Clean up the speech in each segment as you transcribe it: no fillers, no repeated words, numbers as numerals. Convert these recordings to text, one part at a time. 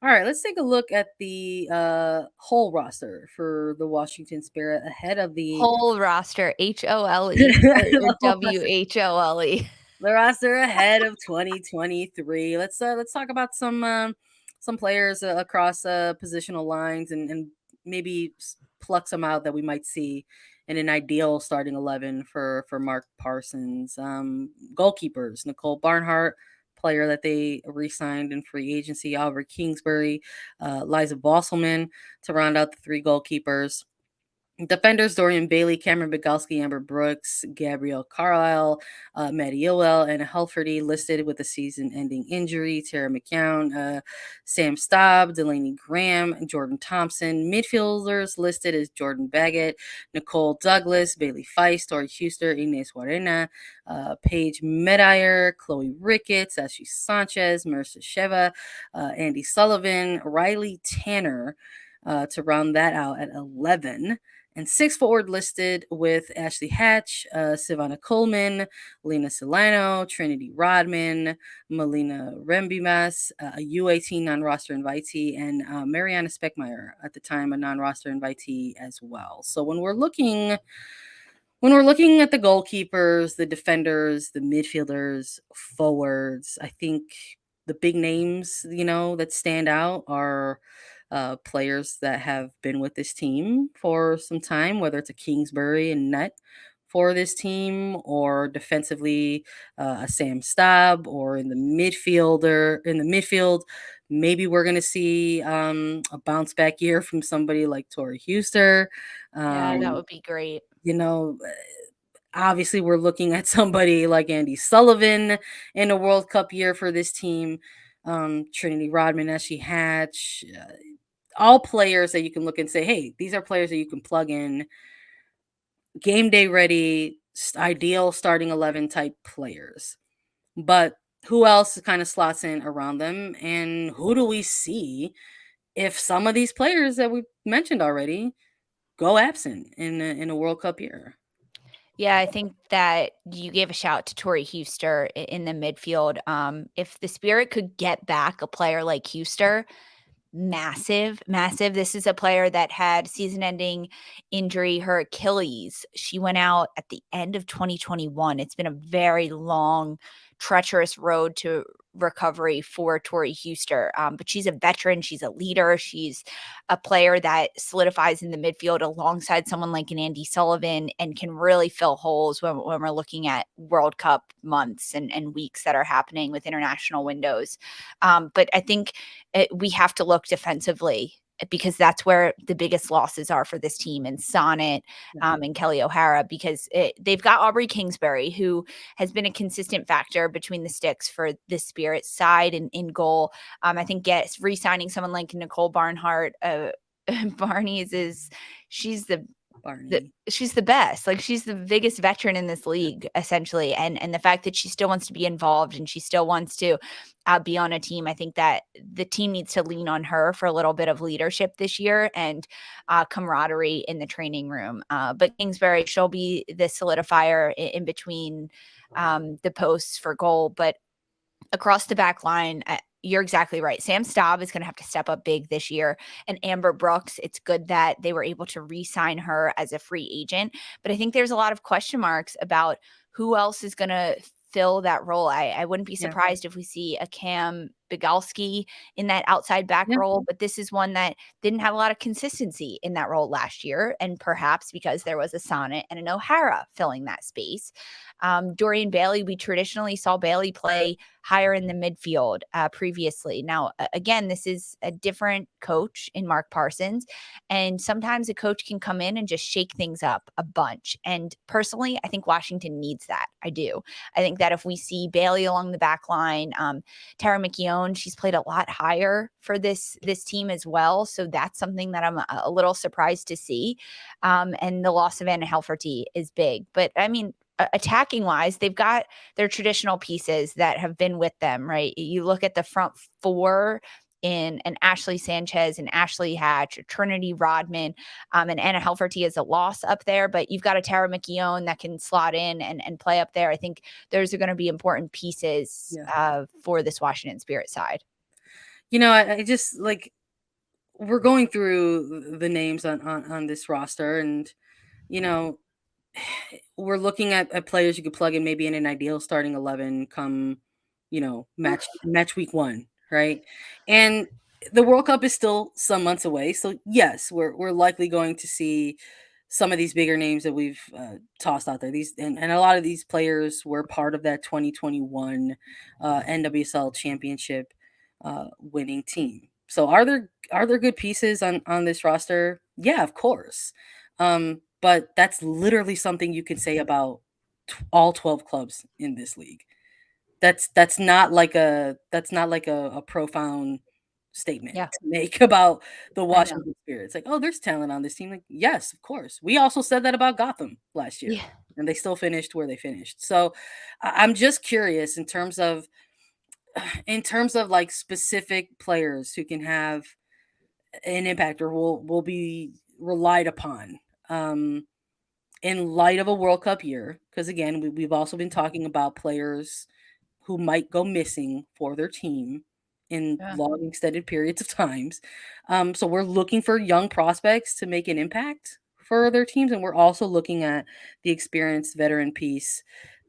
All right, let's take a look at the whole roster for the Washington Spirit ahead of the Whole roster, HOLE or the whole roster. WHOLE. The roster ahead of 2023. Let's talk about some players across positional lines and maybe pluck some out that we might see in an ideal starting 11 for Mark Parsons. Goalkeepers: Nicole Barnhart, player that they re-signed in free agency; Albert Kingsbury, Liza Bosselman to round out the three goalkeepers. Defenders: Dorian Bailey, Cameron Biegalski, Amber Brooks, Gabrielle Carlisle, Maddie Owell, and Helferty listed with a season-ending injury. Tara McCown, Sam Staub, Delaney Graham, Jordan Thompson. Midfielders listed as Jordan Baggett, Nicole Douglas, Bailey Feist, Tori Huster, Inés Warena, Paige Medier, Chloe Ricketts, Ashley Sanchez, Marissa Sheva, Andy Sullivan, Riley Tanner. To round that out at 11. And six forward listed with Ashley Hatch, Savannah Coleman, Lena Solano, Trinity Rodman, Melina Rembimas, a U18 non-roster invitee, and Mariana Speckmeyer, at the time a non-roster invitee as well. So when we're looking at the goalkeepers, the defenders, the midfielders, forwards, I think the big names, that stand out are players that have been with this team for some time, whether it's a Kingsbury and net for this team, or defensively a Sam Staub, or in the midfield. Maybe we're gonna see a bounce back year from somebody like Tori Huster. Yeah, that Um, would be great. you know, obviously we're looking at somebody like Andy Sullivan in a World Cup year for this team. Trinity Rodman, Ashley Hatch, all players that you can look and say, hey, these are players that you can plug in, game day ready, ideal starting 11 type players. But who else kind of slots in around them? And who do we see if some of these players that we mentioned already go absent in a World Cup year? Yeah, I think that you gave a shout to Tori Huster in the midfield. If the Spirit could get back a player like Huster, massive, massive. This is a player that had season-ending injury, her Achilles. She went out at the end of 2021. It's been a very long, treacherous road to recovery for Tori Huster. But she's a veteran. She's a leader. She's a player that solidifies in the midfield alongside someone like an Andy Sullivan and can really fill holes when we're looking at World Cup months and weeks that are happening with international windows. But I think we have to look defensively because that's where the biggest losses are for this team, and Sonnet and Kelly O'Hara, because they've got Aubrey Kingsbury, who has been a consistent factor between the sticks for the Spirit side and in goal. I think re-signing someone like Nicole Barnhart, Barney's she's the Barney. she's the best. Like, she's the biggest veteran in this league, essentially. And the fact that she still wants to be involved and she still wants to be on a team, I think that the team needs to lean on her for a little bit of leadership this year and camaraderie in the training room. But Kingsbury, she'll be the solidifier in between the posts for goal. But across the back line, you're exactly right. Sam Staub is going to have to step up big this year. And Amber Brooks, it's good that they were able to re-sign her as a free agent. But I think there's a lot of question marks about who else is going to fill that role. I wouldn't be Yeah. surprised if we see a Cam Biegalski in that outside back Yeah. role, but this is one that didn't have a lot of consistency in that role last year, and perhaps because there was a Sonnet and an O'Hara filling that space. Dorian Bailey, we traditionally saw Bailey play higher in the midfield previously. Now, again, this is a different coach in Mark Parsons, and sometimes a coach can come in and just shake things up a bunch. And personally, I think Washington needs that. I do. I think that if we see Bailey along the back line, Tara McKeown, she's played a lot higher for this team as well. So that's something that I'm a little surprised to see. And the loss of Anna Helferty is big. But I mean, attacking wise, they've got their traditional pieces that have been with them, right? You look at the front four in an Ashley Sanchez and Ashley Hatch, Trinity Rodman, and Anna Helferty is a loss up there, but you've got a Tara McKeown that can slot in and play up there. I think those are going to be important pieces for this Washington Spirit side. I just like we're going through the names on this roster, and you know, we're looking at players you could plug in maybe in an ideal starting 11 come, match week 1, right? And the World Cup is still some months away, so yes, we're likely going to see some of these bigger names that we've tossed out there. These and a lot of these players were part of that 2021 NWSL championship winning team. So are there good pieces on this roster? Yeah, of course. But that's literally something you could say about all 12 clubs in this league. That's not like a profound statement Yeah, to make about the I know. Washington Spirits. Like, oh, there's talent on this team. Like, yes, of course. We also said that about Gotham last year, Yeah, and they still finished where they finished. So I'm just curious in terms of like specific players who can have an impact or will be relied upon. Um, in light of a World Cup year, because again, we've also been talking about players who might go missing for their team in yeah, long extended periods of times. So we're looking for young prospects to make an impact for their teams, and we're also looking at the experienced veteran piece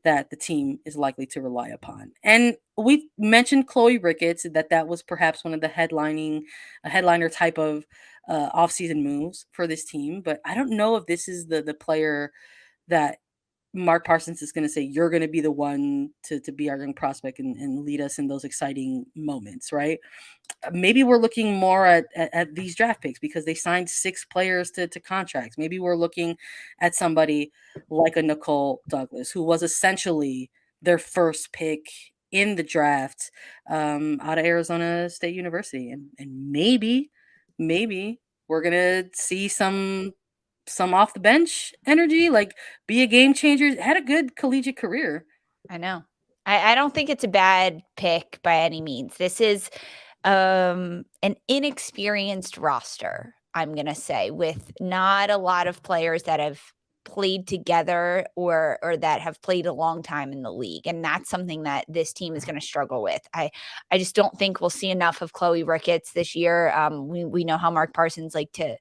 that the team is likely to rely upon. And we mentioned Chloe Ricketts that was perhaps one of the a headliner type of offseason moves for this team, but I don't know if this is the player that Mark Parsons is going to say, you're going to be the one to be our young prospect and lead us in those exciting moments, right? Maybe we're looking more at these draft picks because they signed 6 players to contracts. Maybe we're looking at somebody like a Nicole Douglas, who was essentially their first pick in the draft out of Arizona State University. And maybe we're going to see some off the bench energy, like be a game changer. Had a good collegiate career. I know. I don't think it's a bad pick by any means. This is an inexperienced roster, I'm gonna say, with not a lot of players that have played together or that have played a long time in the league, and that's something that this team is gonna struggle with. I just don't think we'll see enough of Chloe Ricketts this year. We know how Mark Parsons like to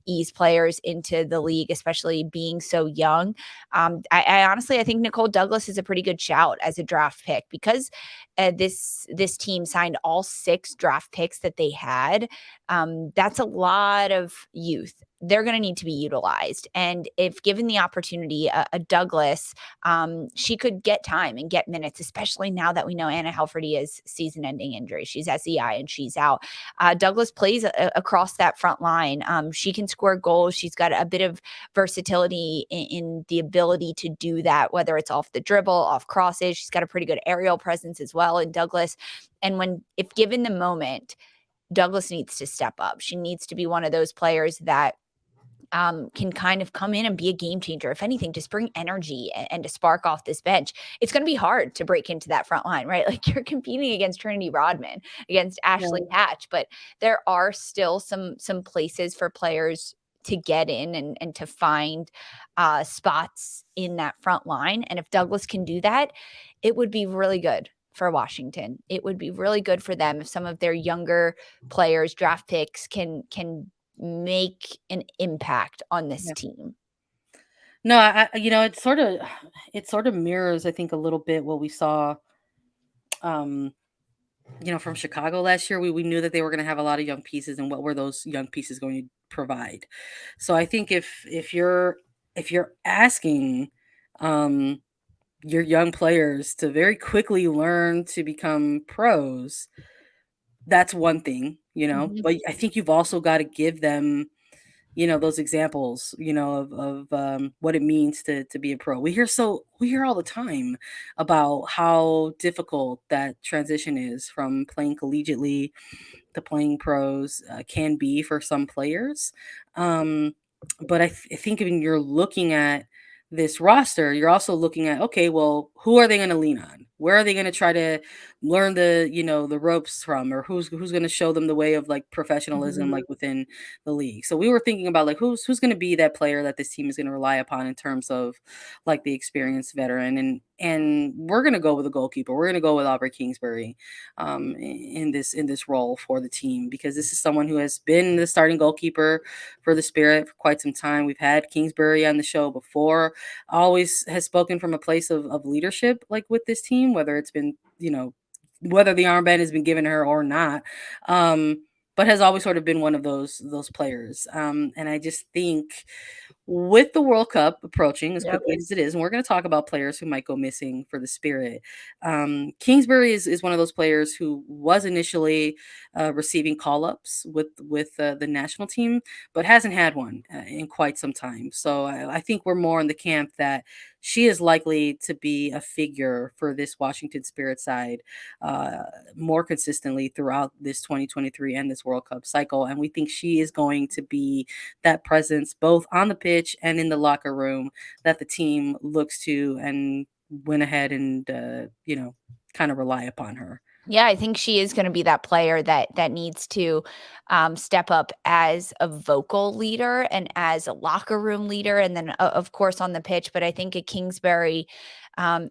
ease players into the league, especially being so young. I honestly I think Nicole Douglas is a pretty good shout as a draft pick because this team signed all 6 draft picks that they had. That's a lot of youth. They're going to need to be utilized, and if given the opportunity, a Douglas, she could get time and get minutes, especially now that we know Anna Helferty is season-ending injury. She's SEI and she's out. Douglas plays across that front line. She can score goals. She's got a bit of versatility in the ability to do that, whether it's off the dribble, off crosses. She's got a pretty good aerial presence as well in Douglas. And if given the moment, Douglas needs to step up. She needs to be one of those players that can kind of come in and be a game changer. If anything, just bring energy and to spark off this bench. It's going to be hard to break into that front line, right? Like you're competing against Trinity Rodman, against Ashley Yeah. Hatch, but there are still some places for players to get in and to find spots in that front line. And if Douglas can do that, it would be really good for Washington. It would be really good for them if some of their younger players, draft picks, can make an impact on this Yeah. team. No, it sort of mirrors, I think, a little bit what we saw, um, from Chicago last year. We knew that they were going to have a lot of young pieces, and what were those young pieces going to provide? So I think if you're asking, um, your young players to very quickly learn to become pros, that's one thing, Mhm. but I think you've also got to give them, those examples, of what it means to be a pro. We hear all the time about how difficult that transition is from playing collegiately to playing pros, can be for some players. Um, but I think when you're looking at this roster, you're also looking at, okay, well, who are they going to lean on? Where are they going to try to learn the, the ropes from, or who's going to show them the way of like professionalism, like within the league? So we were thinking about like who's going to be that player that this team is going to rely upon in terms of like the experienced veteran, and we're going to go with a goalkeeper. We're going to go with Aubrey Kingsbury in this role for the team, because this is someone who has been the starting goalkeeper for the Spirit for quite some time. We've had Kingsbury on the show before. Always has spoken from a place of leadership, like with this team, whether it's been, whether the armband has been given to her or not. But has always sort of been one of those players. And I just think with the World Cup approaching as Yep. quickly as it is, and we're going to talk about players who might go missing for the Spirit. Kingsbury is one of those players who was initially receiving call ups with the national team, but hasn't had one in quite some time. So I think we're more in the camp that she is likely to be a figure for this Washington Spirit side uh, more consistently throughout this 2023 and this World Cup cycle. And we think she is going to be that presence both on the pitch and in the locker room that the team looks to and went ahead and, kind of rely upon her. Yeah, I think she is gonna be that player that needs to, step up as a vocal leader and as a locker room leader, and then, of course, on the pitch, but I think a Kingsbury,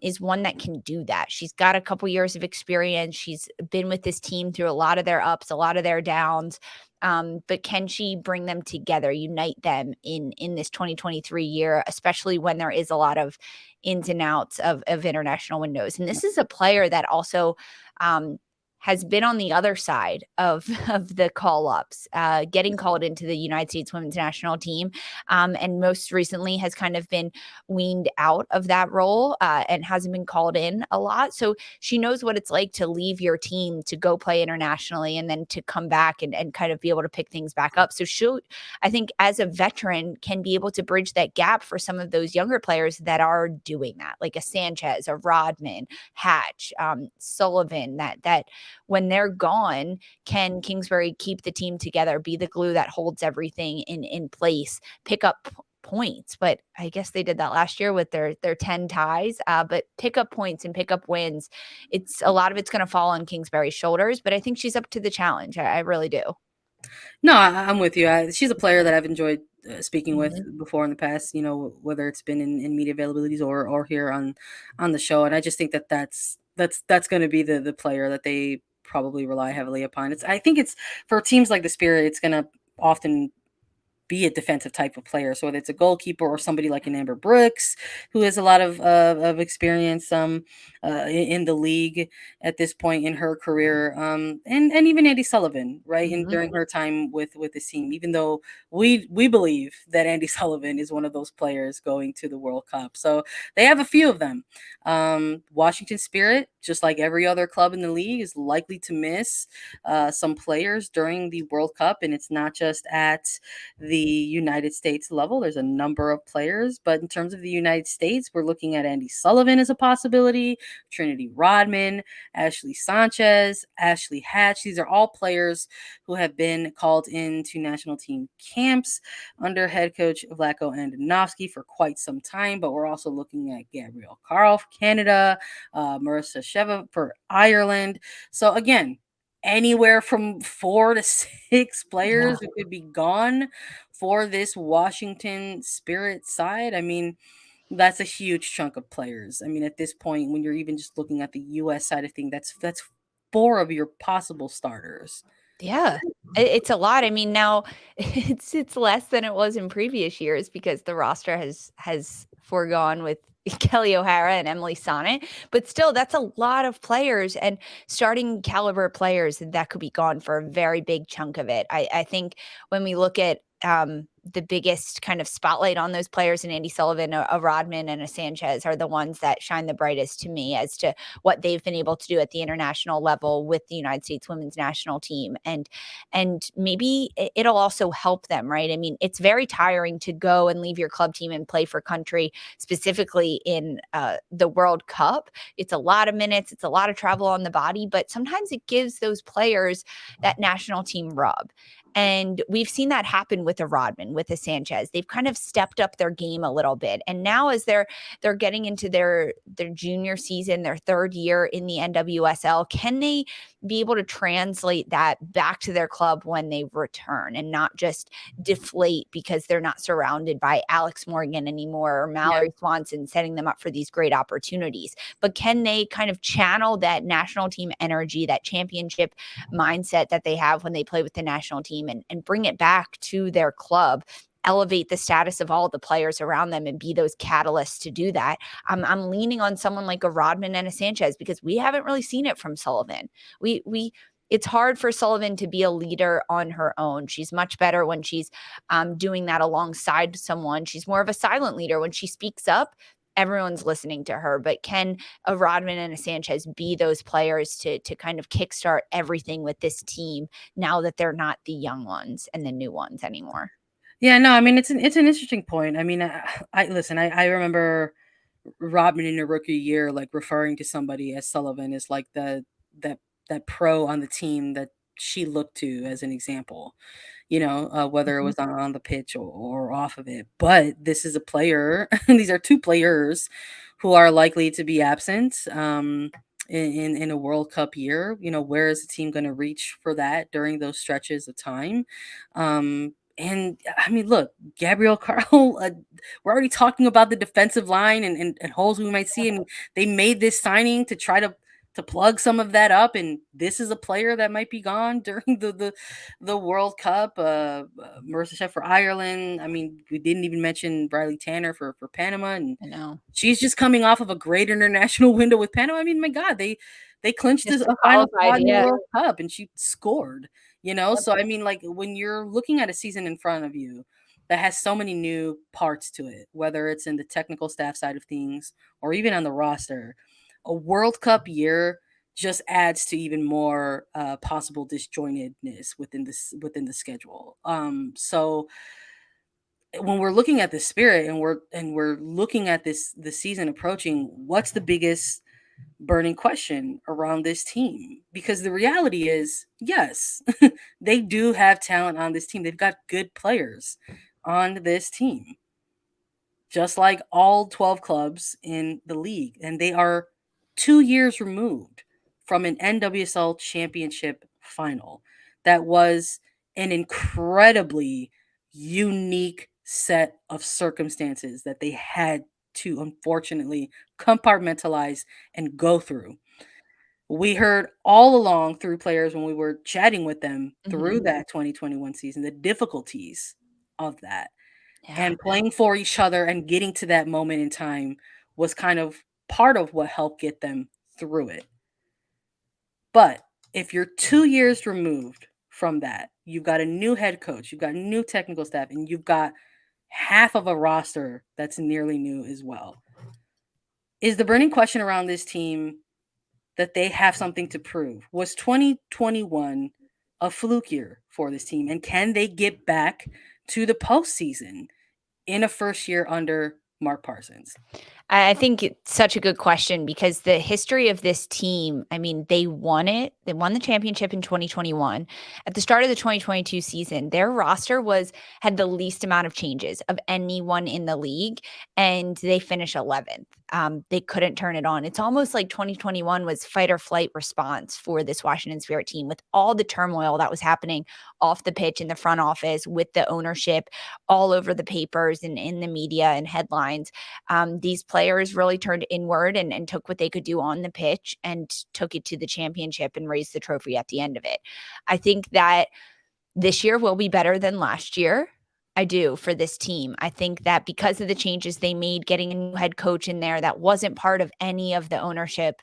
is one that can do that. She's got a couple years of experience, she's been with this team through a lot of their ups, a lot of their downs, but can she bring them together, unite them in this 2023 year, especially when there is a lot of ins and outs of international windows, and this is a player that also um, has been on the other side of of the call ups, getting called into the United States Women's National Team, and most recently has kind of been weaned out of that role and hasn't been called in a lot. So she knows what it's like to leave your team to go play internationally and then to come back and kind of be able to pick things back up. So she'll, I think, as a veteran, can be able to bridge that gap for some of those younger players that are doing that, like a Sanchez, a Rodman, Hatch, Sullivan, that when they're gone, can Kingsbury keep the team together, be the glue that holds everything in place, pick up points. But I guess they did that last year with their 10 ties. But pick up points and pick up wins. It's a lot of it's going to fall on Kingsbury's shoulders, but I think she's up to the challenge. I really do. No, I'm with you. She's a player that I've enjoyed speaking with Mhm. before in the past. Whether it's been in media availabilities or here on the show, and I just think that that's going to be the player that they probably rely heavily upon. I think it's for teams like the Spirit, it's going to often be a defensive type of player. So whether it's a goalkeeper or somebody like an Amber Brooks, who has a lot of experience in the league at this point in her career, and even Andy Sullivan, right, and Mhm. during her time with the team, even though we believe that Andy Sullivan is one of those players going to the World Cup. So they have a few of them. Washington Spirit, just like every other club in the league, is likely to miss some players during the World Cup, and it's not just at the United States level. There's a number of players, but in terms of the United States, we're looking at Andy Sullivan as a possibility, Trinity Rodman, Ashley Sanchez, Ashley Hatch. These are all players who have been called into national team camps under head coach Vlatko Andonovski for quite some time, but we're also looking at Gabrielle Carl for Canada, Marissa Sheva for Ireland. So again, anywhere from 4 to 6 Yeah. players who could be gone for this Washington Spirit side. I mean, that's a huge chunk of players. I mean, at this point, when you're even just looking at the US side of things, that's 4 of your possible starters. Yeah. It's a lot. I mean, now it's less than it was in previous years because the roster has foregone with Kelly O'Hara and Emily Sonnet, but still that's a lot of players and starting caliber players that could be gone for a very big chunk of it. I think when we look at the biggest kind of spotlight on those players, and Andy Sullivan, a Rodman, and a Sanchez are the ones that shine the brightest to me as to what they've been able to do at the international level with the United States women's national team. And maybe it'll also help them, right? I mean, it's very tiring to go and leave your club team and play for country, specifically in the World Cup. It's a lot of minutes, it's a lot of travel on the body, but sometimes it gives those players that national team rub. And we've seen that happen with a Rodman, with a Sanchez. They've kind of stepped up their game a little bit. And now as they're getting into their junior season, their third year in the NWSL, can they be able to translate that back to their club when they return and not just deflate because they're not surrounded by Alex Morgan anymore or Yeah. Mallory Swanson setting them up for these great opportunities? But can they kind of channel that national team energy, that championship mindset that they have when they play with the national team and bring it back to their club, elevate the status of all the players around them and be those catalysts to do that? I'm leaning on someone like a Rodman and a Sanchez because we haven't really seen it from Sullivan. We it's hard for Sullivan to be a leader on her own. She's much better when she's doing that alongside someone. She's more of a silent leader. When she speaks up, everyone's listening to her. But can a Rodman and a Sanchez be those players to kind of kickstart everything with this team now that they're not the young ones and the new ones anymore? Yeah, no, I mean it's an interesting point. I mean, I listen. I remember Rodman in her rookie year, like referring to somebody as Sullivan as like that that pro on the team that she looked to as an example. Whether it Mhm. was on the pitch or off of it. But this is a player. These are two players who are likely to be absent. In a World Cup year, where is the team going to reach for that during those stretches of time? And I mean, look, Gabrielle Carl, we're already talking about the defensive line and holes we might see. And they made this signing to try to plug some of that up. And this is a player that might be gone during the World Cup. Marissa Shep for Ireland. I mean, we didn't even mention Riley Tanner for Panama, and I know. she's just coming off of a great international window with Panama. I mean, my God, they clinched Just a final qualified, spot in the yeah. World Cup, and she scored. So I mean, like when you're looking at a season in front of you that has so many new parts to it, whether it's in the technical staff side of things or even on the roster, a World Cup year just adds to even more possible disjointedness within the schedule. So when we're looking at the spirit and we're looking at the season approaching, what's the biggest burning question around this team? Because the reality is, yes, they do have talent on this team. They've got good players on this team, just like all 12 clubs in the league. And they are 2 years removed from an NWSL championship final. That was an incredibly unique set of circumstances that they had to unfortunately compartmentalize and go through. We heard all along through players when we were chatting with them through Mhm. that 2021 season, the difficulties of that, Yeah. and playing for each other and getting to that moment in time was kind of part of what helped get them through it. But if you're 2 years removed from that, you've got a new head coach, you've got new technical staff, and you've got half of a roster that's nearly new as well. Is the burning question around this team that they have something to prove? Was 2021 a fluke year for this team? And can they get back to the postseason in a first year under Mark Parsons? I think it's such a good question because the history of this team, I mean, they won it. They won the championship in 2021. At the start of the 2022 season, their roster had the least amount of changes of anyone in the league, and they finished 11th. They couldn't turn it on. It's almost like 2021 was fight or flight response for this Washington Spirit team with all the turmoil that was happening off the pitch in the front office with the ownership all over the papers and in the media and headlines. These players really turned inward and took what they could do on the pitch and took it to the championship and raised the trophy at the end of it. I think that this year will be better than last year. I do for this team. I think that because of the changes they made, getting a new head coach in there that wasn't part of any of the ownership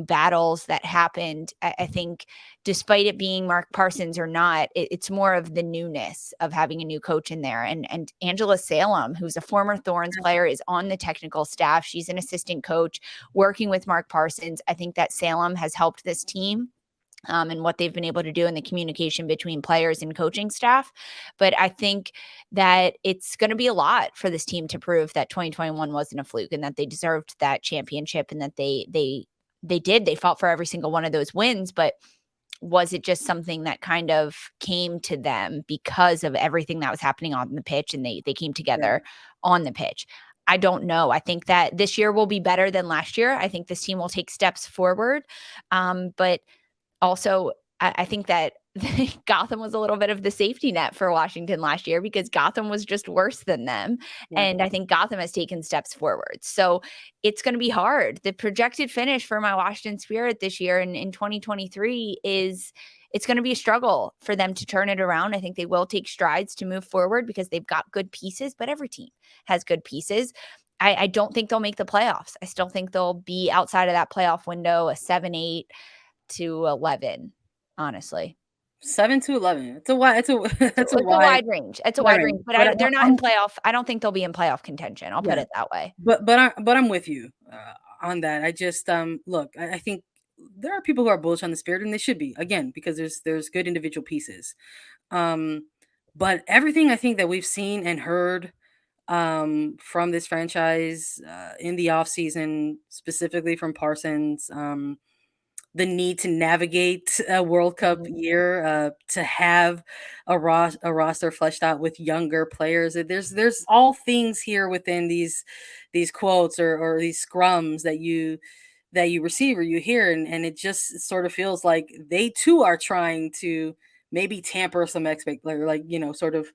battles that happened. I think despite it being Mark Parsons or not, it's more of the newness of having a new coach in there. And Angela Salem, who's a former Thorns player, is on the technical staff. She's an assistant coach working with Mark Parsons. I think that Salem has helped this team and what they've been able to do in the communication between players and coaching staff. But I think that it's going to be a lot for this team to prove that 2021 wasn't a fluke and that they deserved that championship and that they did. They fought for every single one of those wins, but Was it just something that kind of came to them because of everything that was happening on the pitch and they came Yeah. together on the pitch? I don't know. I think that this year will be better than last year. I think this team will take steps forward. But also, I think that Gotham was a little bit of the safety net for Washington last year because Gotham was just worse than them, Yeah. and I think Gotham has taken steps forward. So, it's gonna be hard. The projected finish for my Washington Spirit this year in 2023 is it's gonna be a struggle for them to turn it around. I think they will take strides to move forward because they've got good pieces, but every team has good pieces. I don't think they'll make the playoffs. I still think they'll be outside of that playoff window, a 7, 8 to 11, honestly. 7 to 11. It's a wide. It's a it's a It's a wide wide range. It's a wide wide range. range, but I don't they're not in playoff I don't think they'll be in playoff contention, I'll put Yeah. it that way. But I'm with you on that. I just look. I think there are people who are bullish on the Spirit, and they should be again because there's good individual pieces. Um, but everything I think that we've seen and heard from this franchise in the off season, specifically from Parsons, the need to navigate a World Cup Mhm. year, to have a roster fleshed out with younger players. There's all things here within these quotes or these scrums that you receive or you hear, and it just sort of feels like they too are trying to maybe tamper some like sort of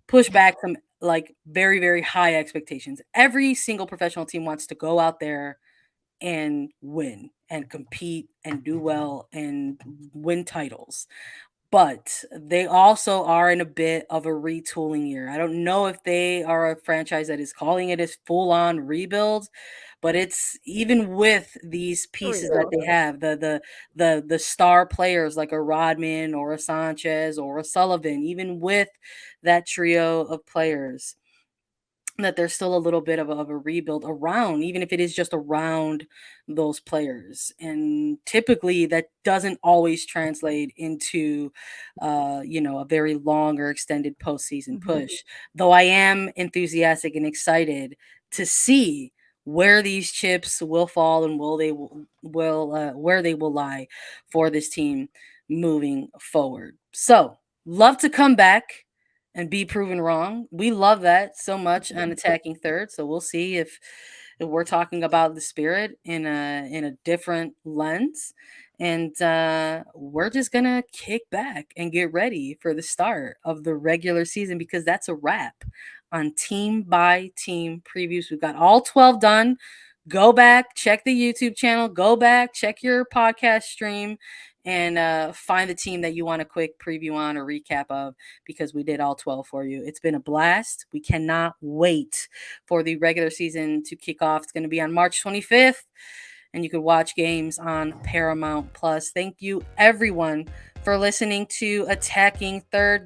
push back some like very very high expectations. Every single professional team wants to go out there and win and compete and do well and win titles. But they also are in a bit of a retooling year. I don't know if they are a franchise that is calling it a full on rebuild, but it's even with these A pieces that rebuild. they have, the star players like a Rodman or a Sanchez or a Sullivan, even with that trio of players, that there's still a little bit of a rebuild around, even if it is just around those players. And typically that doesn't always translate into a very long or extended postseason Mhm. push. Though I am enthusiastic and excited to see where these chips will fall and will where they will lie for this team moving forward. So love to come back and be proven wrong. We love that so much on attacking third. So we'll see if we're talking about the Spirit in a different lens. And we're just gonna kick back and get ready for the start of the regular season because that's a wrap on team by team previews. We've got all 12 done. Go back, check the YouTube channel, go back, check your podcast stream, and find the team that you want a quick preview on or recap of because we did all 12 for you. It's been a blast. We cannot wait for the regular season to kick off. It's going to be on March 25th, and you can watch games on Paramount Plus. Thank you, everyone, for listening to Attacking Third.